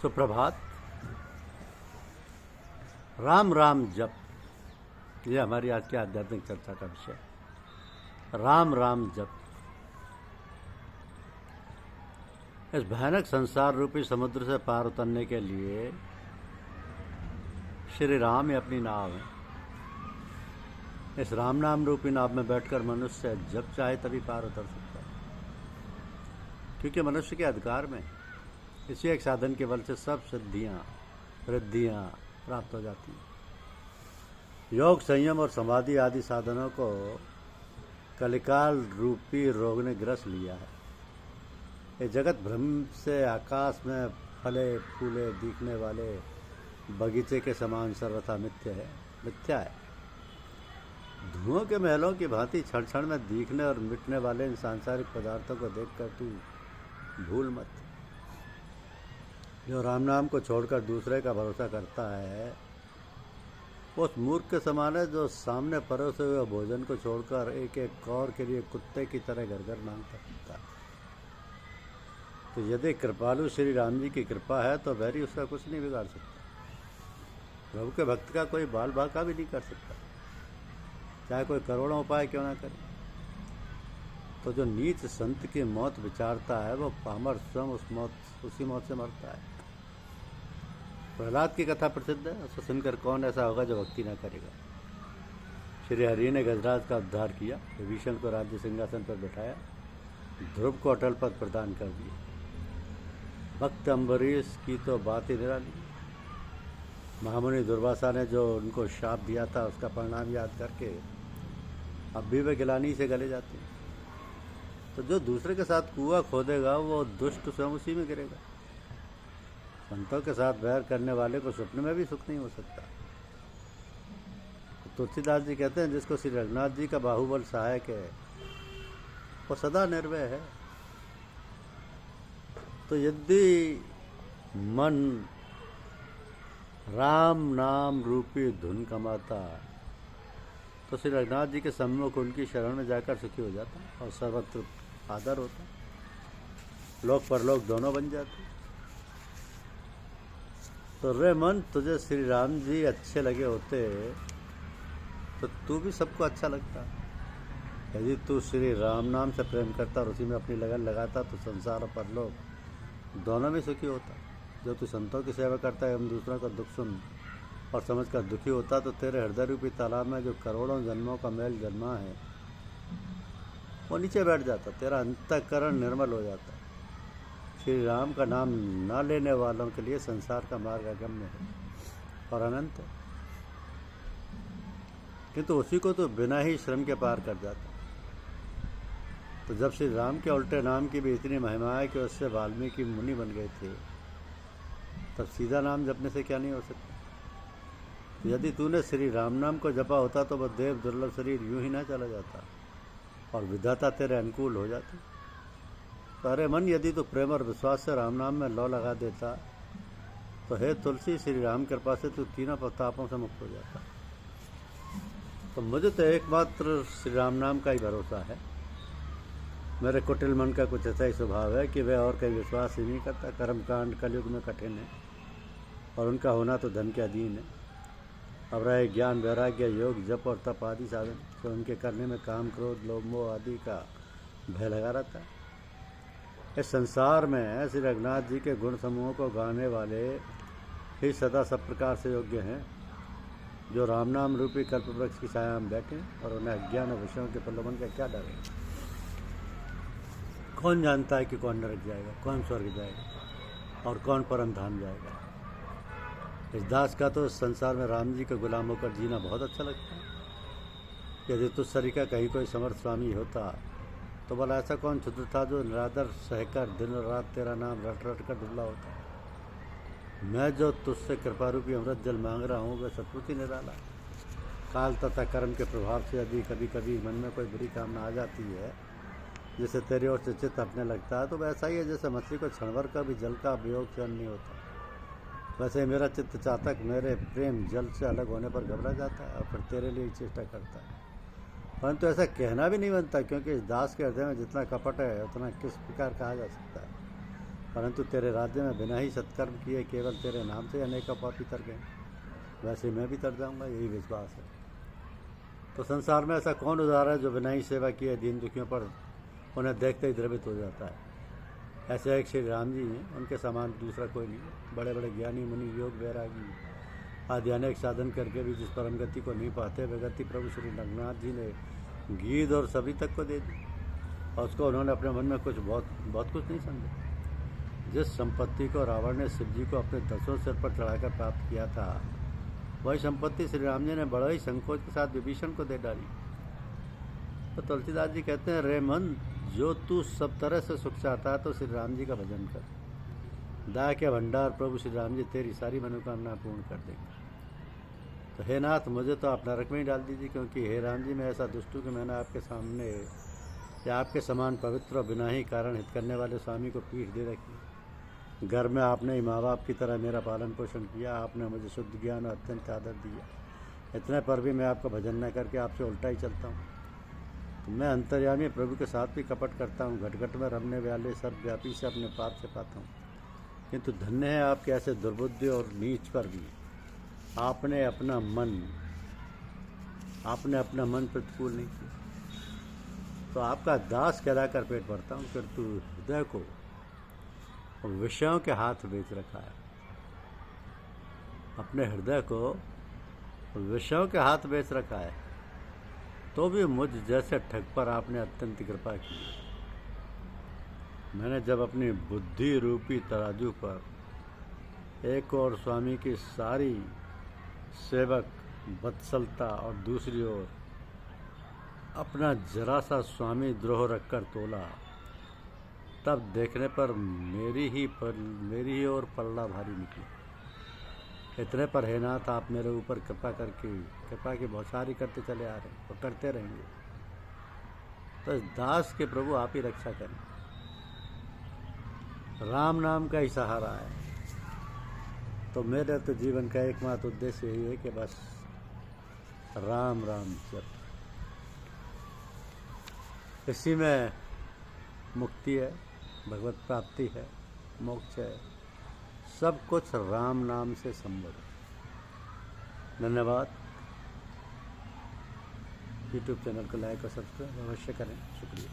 सुप्रभात। राम राम जप, ये हमारी आज की आध्यात्मिक चर्चा का विषय। राम राम जप। इस भयानक संसार रूपी समुद्र से पार उतरने के लिए श्री राम ही अपनी नाव है। इस राम नाम रूपी नाव में बैठकर मनुष्य जब चाहे तभी पार उतर सकता है, क्योंकि मनुष्य के अधिकार में इसी एक साधन के बल से सब सिद्धियां वृद्धियां प्राप्त हो जाती हैं। योग, संयम और समाधि आदि साधनों को कलिकाल रूपी रोग ने ग्रस लिया है। ये जगत भ्रम से आकाश में फले फूले दिखने वाले बगीचे के समान सर्वथा मिथ्या है। धुओं के महलों की भांति क्षण क्षण में दिखने और मिटने वाले इन सांसारिक पदार्थों को देखकर तू भूल मत। जो राम नाम को छोड़कर दूसरे का भरोसा करता है उस मूर्ख के समान है जो सामने परोसे हुए भोजन को छोड़कर एक एक कौर के लिए कुत्ते की तरह घर घर मांगता फिरता है। तो यदि कृपालु श्री राम जी की कृपा है तो वैरी उसका कुछ नहीं बिगाड़ सकता। प्रभु के भक्त का कोई बाल बाका भी नहीं कर सकता, चाहे कोई करोड़ों उपाय क्यों ना करे। तो जो नीच संत की मौत विचारता है वो पामर स्वयं उसी मौत से मरता है। प्रहलाद की कथा प्रसिद्ध है, उसको सुनकर कौन ऐसा होगा जो भक्ति न करेगा। श्री हरि ने गजराज का उद्धार किया, विभीषण को राज्य सिंहासन पर बैठाया, ध्रुव को अटल पद प्रदान कर दिया। भक्त अम्बरीश की तो बात ही निराली। महामुनि दुर्वासा ने जो उनको शाप दिया था उसका परिणाम याद करके अब भी वे गिलानी से गले जाते हैं। तो जो दूसरे के साथ कुआं खोदेगा वो दुष्ट स्वयं उसी में गिरेगा। संतों के साथ बैर करने वाले को स्वप्न में भी सुख नहीं हो सकता। तो तुलसीदास जी कहते हैं जिसको श्री रघुनाथ जी का बाहुबल सहायक है वो सदा निर्भय है। तो यदि मन राम नाम रूपी धुन कमाता तो श्री रघुनाथ जी के सम्मुख उनकी शरण में जाकर सुखी हो जाता और सर्वत्र आदर होता, लोक परलोक दोनों बन जाते। तो रे मन, तुझे श्री राम जी अच्छे लगे होते तो तू भी सबको अच्छा लगता। यदि तू श्री राम नाम से प्रेम करता और उसी में अपनी लगन लगाता तो संसार और परलोक दोनों में सुखी होता। जो तू संतों की सेवा करता है एवं दूसरों का दुख सुन और समझ कर दुखी होता तो तेरे हृदय रूपी तालाब में जो करोड़ों जन्मों का मेल जन्मा है वो नीचे बैठ जाता, तेरा अंतःकरण निर्मल हो जाता। श्री राम का नाम न लेने वालों के लिए संसार का मार्ग अगम्य है और अनंत है, किंतु उसी को तो बिना ही श्रम के पार कर जाता। तो जब श्री राम के उल्टे नाम की भी इतनी महिमा है कि उससे वाल्मीकि मुनि बन गए थे, तब सीधा नाम जपने से क्या नहीं हो सकता। तो यदि तूने श्री राम नाम को जपा होता तो वह देव दुर्लभ शरीर यूं ही ना चला जाता और विधाता तेरे अनुकूल हो जाती। तो अरे मन, यदि तू प्रेम और विश्वास से राम नाम में लौ लगा देता तो हे तुलसी, श्री राम कृपा से तू तीनों प्रतापों से मुक्त हो जाता। तो मुझे तो एकमात्र श्री राम नाम का ही भरोसा है। मेरे कुटिल मन का कुछ ऐसा ही स्वभाव है कि वह और कहीं विश्वास ही नहीं करता। कर्मकांड कलयुग में कठिन है और उनका होना तो धन के अधीन है। अब रहे ज्ञान, वैराग्य, योग, जप और तप आदि साधन, तो उनके करने में काम, क्रोध, लोभ, मोह आदि का भय लगा रहता है। इस संसार में श्री रघुनाथ जी के गुण समूहों को गाने वाले ही सदा सब प्रकार से योग्य हैं, जो राम नाम रूपी कल्प वृक्ष की छाया में बैठे और उन्हें अज्ञान और विषयों के प्रलोभन का क्या डर है। कौन जानता है कि कौन नरक जाएगा, कौन स्वर्ग जाएगा और कौन परम धाम जाएगा। इस दास का तो संसार में राम जी के गुलाम होकर जीना बहुत अच्छा लगता है। यदि तुझ सरीका कहीं कोई समर्थ स्वामी होता तो भला ऐसा कौन क्षुद्र था जो निरादर सहकर दिन और रात तेरा नाम रट रट कर दुबला होता। मैं जो तुझसे कृपा रूपी अमृत जल मांग रहा हूँ वह सचमुच ही निराला। काल तथा कर्म के प्रभाव से यदि कभी कभी मन में कोई बुरी कामना आ जाती है जिससे तेरी ओर से चित्त हटने लगता है तो वैसा ही है जैसे मछली को क्षणभर का भी जल का उपयोग सहन नहीं होता। वैसे ही मेरा चित्त चातक मेरे प्रेम जल से अलग होने पर घबरा जाता है और फिर तेरे लिए चेष्टा करता है। परंतु ऐसा कहना भी नहीं बनता, क्योंकि इस दास के हृदय में जितना कपट है उतना किस प्रकार कहा जा सकता है। परंतु तेरे राज्य में बिना ही सत्कर्म किए केवल तेरे नाम से अनेकों पापी तर गए, वैसे मैं भी तर जाऊंगा, यही विश्वास है। तो संसार में ऐसा कौन उदार है जो बिना ही सेवा किए दीन दुखियों पर उन्हें देखते ही द्रवित हो जाता है। ऐसे एक श्री राम जी हैं, उनके समान दूसरा कोई नहीं। बड़े बड़े ज्ञानी मुनि योग वैरागी आदि अनेक साधन करके भी जिस परम गति को नहीं पाते, वे गति प्रभु श्री रघुनाथ जी ने गीत और सभी तक को दे दी, और उसको उन्होंने अपने मन में बहुत कुछ नहीं समझा। जिस संपत्ति को रावण ने शिव जी को अपने 10 सिर पर चढ़ाकर प्राप्त किया था, वही संपत्ति श्री राम जी ने बड़े ही संकोच के साथ विभीषण को दे डाली। तो तुलसीदास जी कहते हैं, रे मन, जो तू सब तरह से सुख चाहता है तो श्री राम जी का भजन कर। दया के भंडार प्रभु श्री राम जी तेरी सारी मनोकामना पूर्ण कर देंगे। तो हे नाथ, मुझे तो आप नरक में ही डाल दीजिए, क्योंकि हे राम जी, मैं ऐसा दुष्ट हूँ कि मैंने आपके सामने या आपके समान पवित्र और बिना ही कारण हित करने वाले स्वामी को पीठ दे रखी। घर में आपने ही माँ बाप की तरह मेरा पालन पोषण किया, आपने मुझे शुद्ध ज्ञान और अत्यंत आदर दिया। इतने पर भी मैं आपका भजन न करके आपसे उल्टा ही चलता हूँ। तो मैं अंतर्यामी प्रभु के साथ भी कपट करता हूँ, घट घट में रमने वाले सर्वव्यापी से अपने पाप से पाता हूँ। किंतु धन्य है आपके ऐसे दुर्बुद्धि और नीच पर भी आपने अपना मन प्रतिकूल नहीं किया। तो आपका दास कहलाकर पेट भरता हूँ, फिर तू हृदय को विषयों के हाथ बेच रखा है। अपने हृदय को विषयों के हाथ बेच रखा है, तो भी मुझ जैसे ठग पर आपने अत्यंत कृपा की। मैंने जब अपनी बुद्धि रूपी तराजू पर एक और स्वामी की सारी सेवक वत्सलता और दूसरी ओर अपना जरा सा स्वामी द्रोह रखकर तोला, तब देखने पर मेरी ही ओर पलड़ा भारी निकली। इतने पर हे नाथ, आप मेरे ऊपर कृपा की बौछारी करते चले आ रहे हैं और करते रहेंगे। तो इस दास के प्रभु आप ही रक्षा करें। राम नाम का ही सहारा है। तो मेरे तो जीवन का एकमात्र उद्देश्य यही है कि बस राम राम जप, इसी में मुक्ति है, भगवत प्राप्ति है, मोक्ष है, सब कुछ राम नाम से संभव है। धन्यवाद। यूट्यूब चैनल को लाइक और सब्सक्राइब अवश्य करें। शुक्रिया।